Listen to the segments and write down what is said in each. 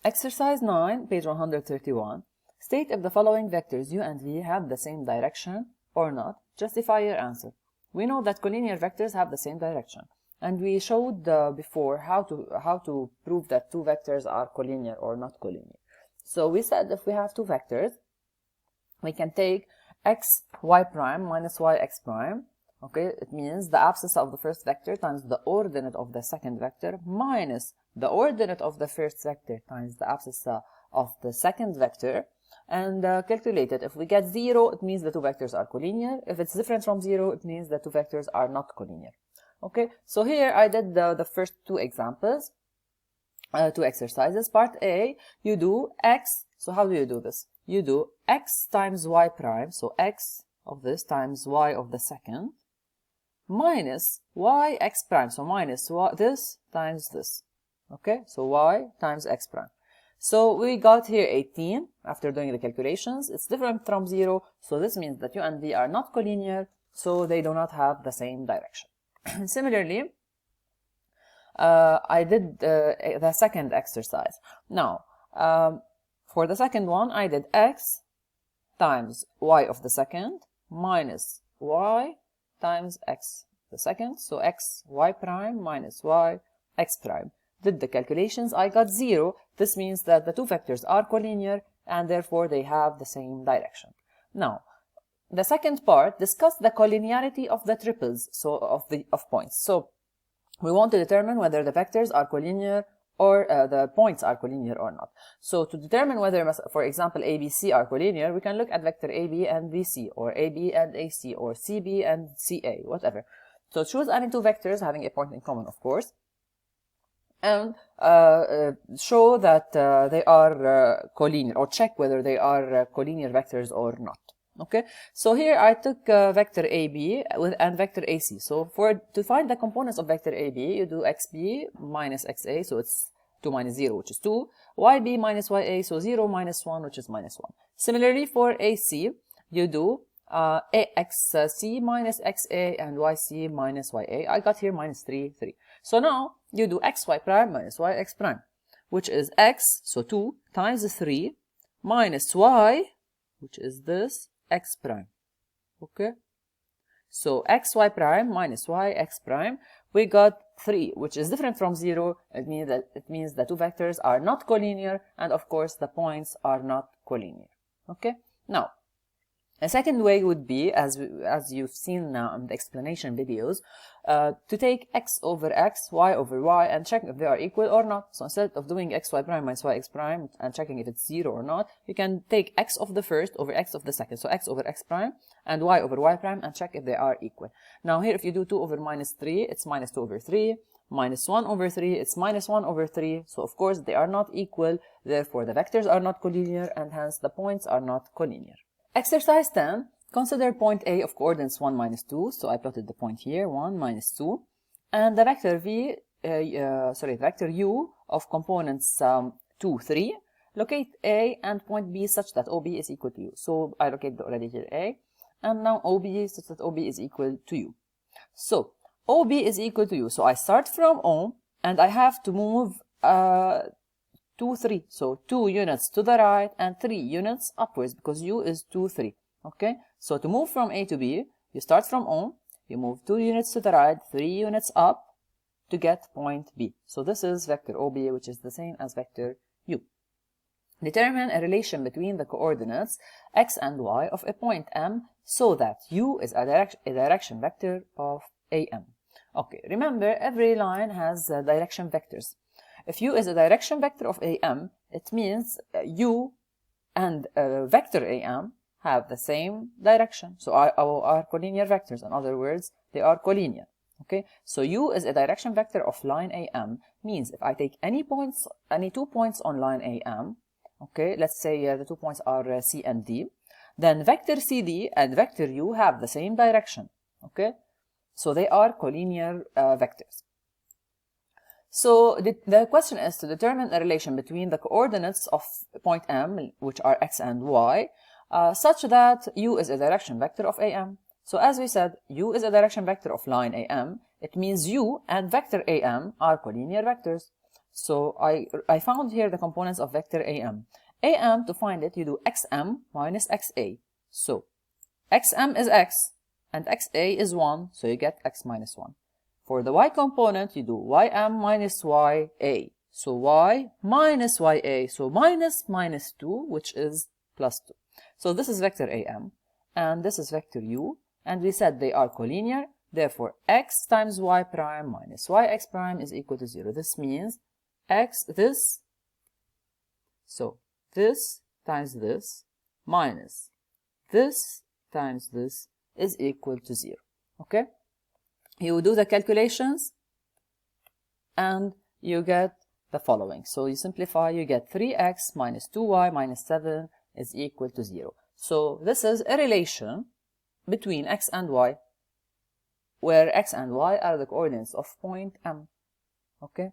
Exercise 9, page 131. State if the following vectors u and v have the same direction or not. Justify your answer. We know that collinear vectors have the same direction, and we showed before how to prove that two vectors are collinear or not collinear. So we said if we have two vectors, we can take x y prime minus y x prime. Okay, it means the abscissa of the first vector times the ordinate of the second vector minus the ordinate of the first vector times the abscissa of the second vector, and calculate it. If we get 0, it means the two vectors are collinear. If it's different from 0, it means the two vectors are not collinear. Okay, so here I did the first two examples, two exercises. Part A, you do x. So how do you do this? You do x times y prime, so x of this times y of the second, minus y x prime, so minus y, this times this. Okay, so y times x prime. So we got here 18 after doing the calculations. It's different from 0, so this means that u and v are not collinear, so they do not have the same direction. Similarly, I did the second exercise. Now, for the second one, I did x times y of the second minus y times x the second, so x y prime minus y x prime. Did the calculations, I got 0. This means that the two vectors are collinear and therefore they have the same direction. Now, the second part, discuss the collinearity of the triples, so of points. So we want to determine whether the vectors are collinear or the points are collinear or not. So to determine whether, for example, ABC are collinear, we can look at vector AB and BC, or AB and AC, or CB and CA, whatever. So choose any two vectors having a point in common, of course, and show that they are collinear, or check whether they are collinear vectors or not. Okay, so here I took vector AB and vector AC. So to find the components of vector AB, you do xb minus xa, so it's 2 minus 0, which is 2, yb minus ya, so 0 minus 1, which is minus 1. Similarly, for AC, you do axc minus xa and yc minus ya. I got here minus 3, 3. So now you do xy prime minus yx prime, which is x, so 2, times 3, minus y, which is this, x prime. Okay, so xy prime minus yx prime, we got 3, which is different from 0. It means the two vectors are not collinear, and of course the points are not collinear. Okay, now a second way would be, as you've seen now in the explanation videos, to take x over x, y over y, and check if they are equal or not. So instead of doing xy prime minus yx prime and checking if it's 0 or not, you can take x of the first over x of the second. So x over x prime and y over y prime, and check if they are equal. Now here, if you do 2 over minus 3, it's minus 2 over 3. Minus 1 over 3, it's minus 1 over 3. So of course they are not equal. Therefore the vectors are not collinear, and hence the points are not collinear. Exercise 10, consider point A of coordinates 1 minus 2, so I plotted the point here, 1 minus 2, and the vector vector u of components 2, 3. Locate A and point B such that OB is equal to u. So I located already here A, and now OB such that OB is equal to u. So OB is equal to u, so I start from O, and I have to move 2, 3. So 2 units to the right and 3 units upwards, because u is 2, 3. Okay, so to move from A to B, you start from O, you move 2 units to the right, 3 units up to get point B. So this is vector OB, which is the same as vector u. Determine a relation between the coordinates x and y of a point M so that u is a direction vector of AM. Okay, remember every line has direction vectors. If u is a direction vector of AM, it means u and vector AM have the same direction. So are collinear vectors. In other words, they are collinear. Okay, so u is a direction vector of line AM, means if I take any 2 points on line AM, okay, let's say the 2 points are C and D, then vector CD and vector u have the same direction. Okay, so they are collinear vectors. So the question is to determine a relation between the coordinates of point M, which are x and y, such that u is a direction vector of AM. So as we said, u is a direction vector of line AM. It means u and vector AM are collinear vectors. So I found here the components of vector am. Am, to find it, you do xm minus xa. So xm is x, and xa is 1, so you get x minus 1. For the y component, you do ym minus ya. So y minus ya, so minus 2, which is plus 2. So this is vector am, and this is vector u, and we said they are collinear. Therefore, x times y prime minus yx prime is equal to 0. This means this times this minus this times this is equal to 0. Okay? You do the calculations and you get the following. So you simplify, you get 3x minus 2y minus 7 is equal to 0. So this is a relation between x and y, where x and y are the coordinates of point M. Okay?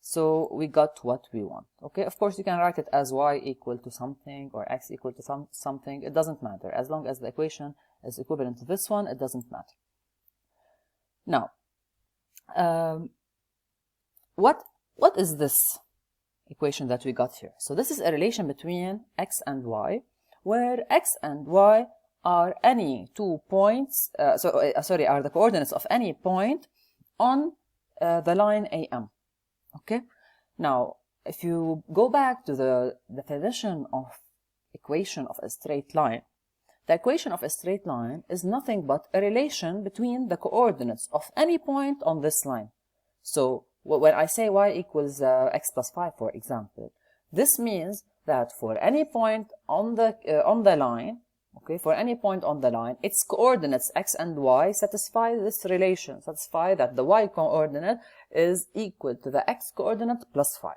So we got what we want. Okay? Of course, you can write it as y equal to something or x equal to something. It doesn't matter. As long as the equation is equivalent to this one, it doesn't matter. Now, what is this equation that we got here? So this is a relation between x and y, where x and y are any 2 points, are the coordinates of any point on the line AM. Okay? Now, if you go back to the definition of equation of a straight line, the equation of a straight line is nothing but a relation between the coordinates of any point on this line. So when I say y equals x plus 5, for example, this means that for any point on the line, okay, for any point on the line, its coordinates x and y satisfy this relation, satisfy that the y coordinate is equal to the x coordinate plus 5.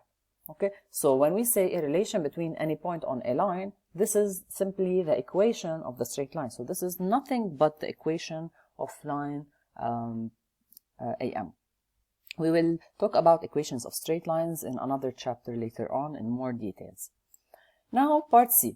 Okay, so when we say a relation between any point on a line, this is simply the equation of the straight line. So this is nothing but the equation of line AM. We will talk about equations of straight lines in another chapter later on in more details. Now, part C.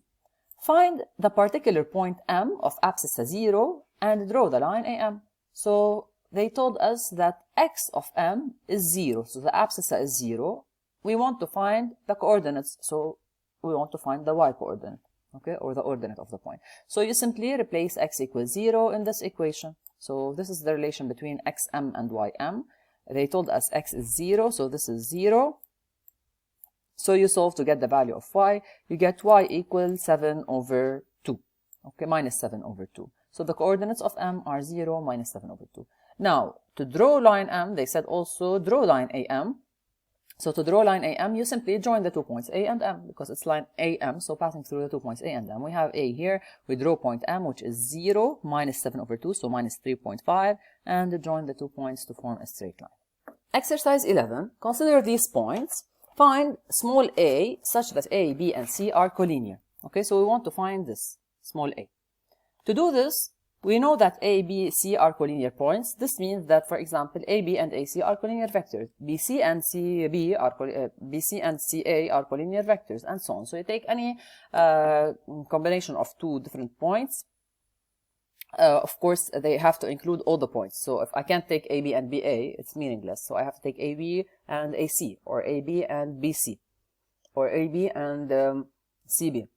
Find the particular point M of abscissa 0 and draw the line AM. So they told us that x of M is 0, so the abscissa is 0. We want to find the coordinates, so we want to find the y coordinate, okay, or the ordinate of the point. So you simply replace x equals 0 in this equation. So this is the relation between xm and ym. They told us x is 0, so this is 0. So you solve to get the value of y. You get y equals 7 over 2, okay, minus 7 over 2. So the coordinates of M are 0, minus 7 over 2. Now, to draw line M, they said also draw line AM. So to draw line AM, you simply join the 2 points A and M, because it's line AM, so passing through the 2 points A and M. We have A here, we draw point M, which is 0, minus 7 over 2, so minus 3.5, and join the 2 points to form a straight line. Exercise 11, consider these points. Find small a such that A, B, and C are collinear. Okay, so we want to find this, small a. To do this, we know that A, B, C are collinear points. This means that, for example, A, B, and AC are collinear vectors. BC and CA are collinear vectors, and so on. So you take any combination of two different points. Of course, they have to include all the points. So if I can't take AB and BA, it's meaningless. So I have to take AB and AC, or AB and BC, or AB and CB.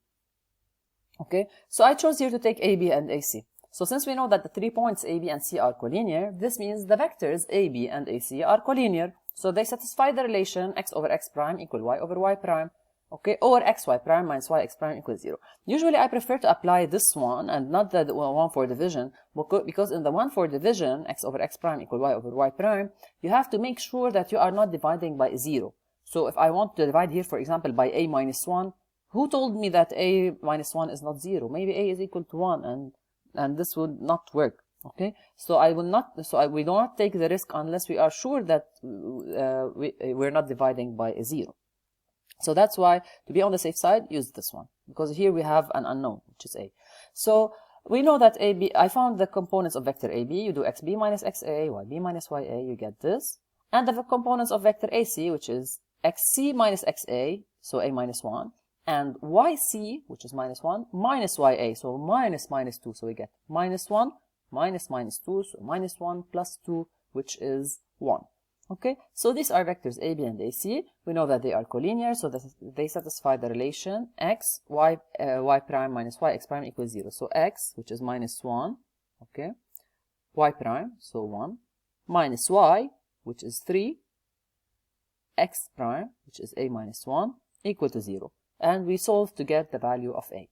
Okay, so I chose here to take AB and AC. So since we know that the 3 points AB and C are collinear, this means the vectors AB and AC are collinear. So they satisfy the relation x over x prime equal y over y prime, okay, or xy prime minus yx prime equals 0. Usually I prefer to apply this one and not the one for division, because in the one for division, x over x prime equal y over y prime, you have to make sure that you are not dividing by 0. So if I want to divide here, for example, by a minus 1, who told me that a minus 1 is not 0? Maybe a is equal to 1, and this would not work. Okay, so we do not take the risk unless we are sure that we're not dividing by a 0. So that's why, to be on the safe side, use this one, because here we have an unknown, which is a. So we know that AB, I found the components of vector AB. You do xb minus xa, yb minus ya, you get this. And the components of vector AC, which is xc minus xa, so a minus 1, and yc, which is minus 1, minus ya, so minus 2, so we get minus 1, minus 2, so minus 1 plus 2, which is 1. Okay, so these are vectors a, b, and ac. We know that they are collinear, so that they satisfy the relation x, y, y prime minus y, x prime equals 0. So x, which is minus 1, okay, y prime, so 1, minus y, which is 3, x prime, which is a minus 1, equal to 0. And we solve to get the value of a.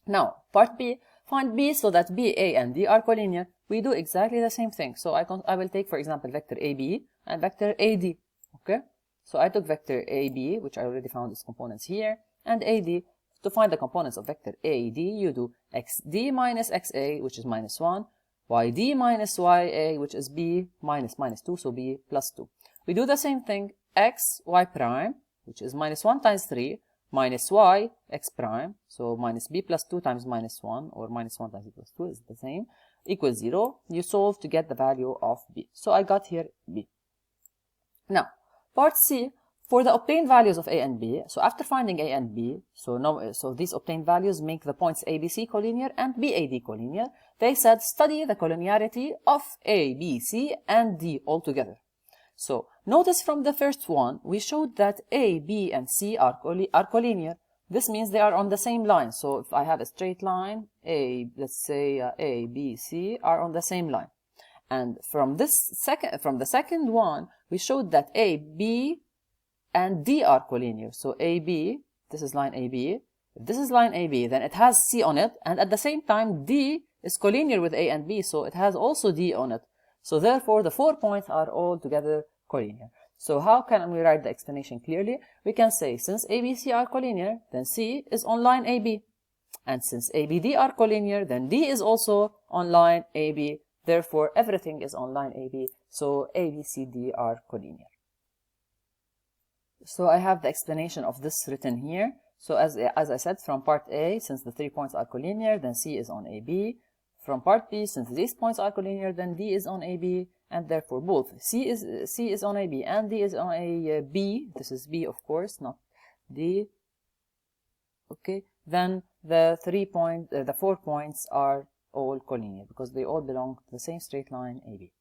Now, part b, find b so that b, a, and d are collinear. We do exactly the same thing. So I will take, for example, vector ab and vector ad. Okay? So I took vector ab, which I already found its components here, and ad. To find the components of vector ad, you do xd minus xa, which is minus 1, yd minus ya, which is b minus 2, so b plus 2. We do the same thing, x, y prime, which is minus 1 times 3, minus y, x prime, so minus b plus 2 times minus 1, or minus 1 times b plus 2 is the same, equals 0. You solve to get the value of b. So I got here b. Now, part c, for the obtained values of a and b, so after finding a and b, so these obtained values make the points ABC collinear and BAD collinear. They said study the collinearity of a, b, c, and d altogether. So notice from the first one, we showed that a, b, and c are collinear. This means they are on the same line. So if I have a straight line, let's say a, b, c are on the same line. And from the second one, we showed that a, b, and d are collinear. So AB, this is line AB. If this is line AB, then it has C on it, and at the same time, D is collinear with A and B, so it has also D on it. So therefore, the 4 points are all together collinear. So how can we write the explanation clearly? We can say, since ABC are collinear, then C is on line AB. And since ABD are collinear, then D is also on line AB. Therefore, everything is on line AB. So ABCD are collinear. So I have the explanation of this written here. So as I said, from part A, since the 3 points are collinear, then C is on AB. From part B, since these points are collinear, then D is on AB, and therefore both C is on AB and D is on a B. This is B, of course, not D. Okay, then the 4 points are all collinear because they all belong to the same straight line AB.